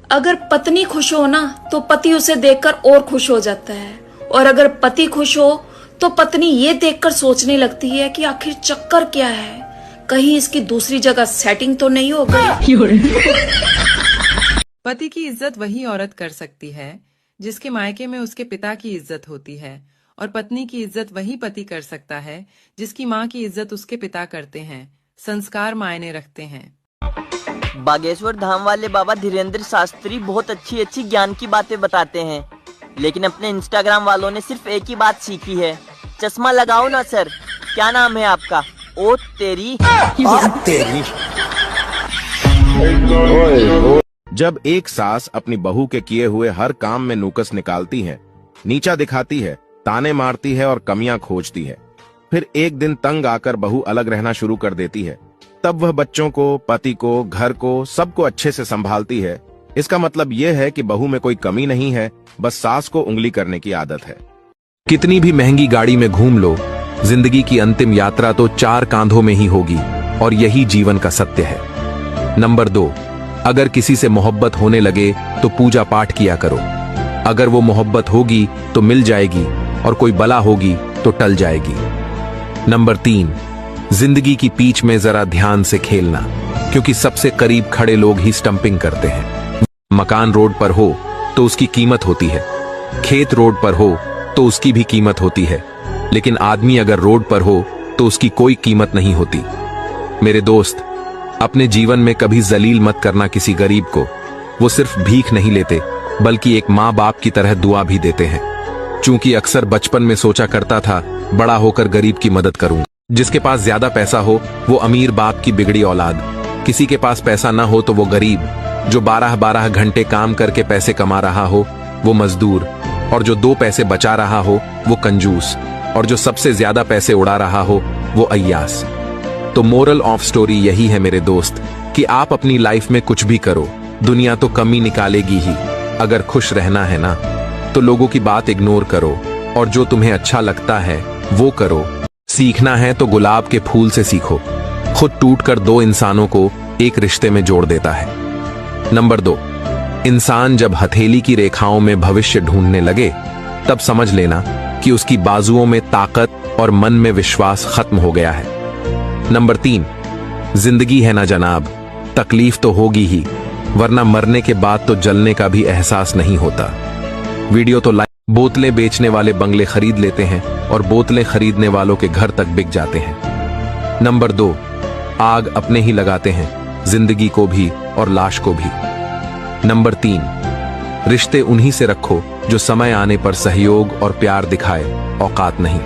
अगर पत्नी खुश हो ना तो पति उसे देखकर और खुश हो जाता है, और अगर पति खुश हो तो पत्नी ये देखकर सोचने लगती है कि आखिर चक्कर क्या है, कहीं इसकी दूसरी जगह सेटिंग तो नहीं हो गई। पति की इज्जत वही औरत कर सकती है जिसके मायके में उसके पिता की इज्जत होती है, और पत्नी की इज्जत वही पति कर सकता है जिसकी माँ की इज्जत उसके पिता करते हैं। संस्कार मायने रखते हैं। बागेश्वर धाम वाले बाबा धीरेन्द्र शास्त्री बहुत अच्छी अच्छी ज्ञान की बातें बताते हैं, लेकिन अपने इंस्टाग्राम वालों ने सिर्फ एक ही बात सीखी है, चश्मा लगाओ ना सर। क्या नाम है आपका? ओ तेरी। जब एक सास अपनी बहू के किए हुए हर काम में नुकस निकालती है, नीचा दिखाती है, ताने मारती है और कमियां खोजती है, फिर एक दिन तंग आकर बहू अलग रहना शुरू कर देती है, तब वह बच्चों को, पति को, घर को, सबको अच्छे से संभालती है। इसका मतलब यह है कि बहू में कोई कमी नहीं है, बस सास को उंगली करने की आदत है। कितनी भी महंगी गाड़ी में घूम लो, जिंदगी की अंतिम यात्रा तो 4 कांधों में ही होगी, और यही जीवन का सत्य है। नंबर 2, अगर किसी से मोहब्बत होने लगे तो पूजा पाठ किया करो। अगर वो मोहब्बत होगी तो मिल जाएगी, और कोई बला होगी तो टल जाएगी। नंबर 3, जिंदगी की पीच में जरा ध्यान से खेलना, क्योंकि सबसे करीब खड़े लोग ही स्टंपिंग करते हैं। मकान रोड पर हो तो उसकी कीमत होती है, खेत रोड पर हो तो उसकी भी कीमत होती है, लेकिन आदमी अगर रोड पर हो तो उसकी कोई कीमत नहीं होती। मेरे दोस्त, अपने जीवन में कभी जलील मत करना किसी गरीब को। वो सिर्फ भीख नहीं लेते, बल्कि एक माँ बाप की तरह दुआ भी देते हैं। चूंकि अक्सर बचपन में सोचा करता था बड़ा होकर गरीब की मदद करूं। जिसके पास ज्यादा पैसा हो वो अमीर बाप की बिगड़ी औलाद, किसी के पास पैसा ना हो तो वो गरीब, जो 12-12 घंटे काम करके पैसे कमा रहा हो वो मजदूर, और जो 2 पैसे बचा रहा हो वो कंजूस, और जो सबसे ज्यादा पैसे उड़ा रहा हो वो अय्यास। तो मोरल ऑफ स्टोरी यही है मेरे दोस्त, कि आप अपनी लाइफ में कुछ भी करो, दुनिया तो कमी निकालेगी ही। अगर खुश रहना है ना तो लोगों की बात इग्नोर करो, और जो तुम्हें अच्छा लगता है वो करो। सीखना है तो गुलाब के फूल से सीखो, खुद टूटकर 2 इंसानों को एक रिश्ते में जोड़ देता है। नंबर 2, इंसान जब हथेली की रेखाओं में भविष्य ढूंढने लगे तब समझ लेना कि उसकी बाजुओं में ताकत और मन में विश्वास खत्म हो गया है। नंबर 3, जिंदगी है ना जनाब, तकलीफ तो होगी ही, वरना मरने के बाद तो जलने का भी एहसास नहीं होता। वीडियो तो लाइक। बोतलें बेचने वाले बंगले खरीद लेते हैं और बोतलें खरीदने वालों के घर तक बिक जाते हैं। नंबर 2, आग अपने ही लगाते हैं, जिंदगी को भी और लाश को भी। नंबर 3, रिश्ते उन्हीं से रखो जो समय आने पर सहयोग और प्यार दिखाए, औकात नहीं।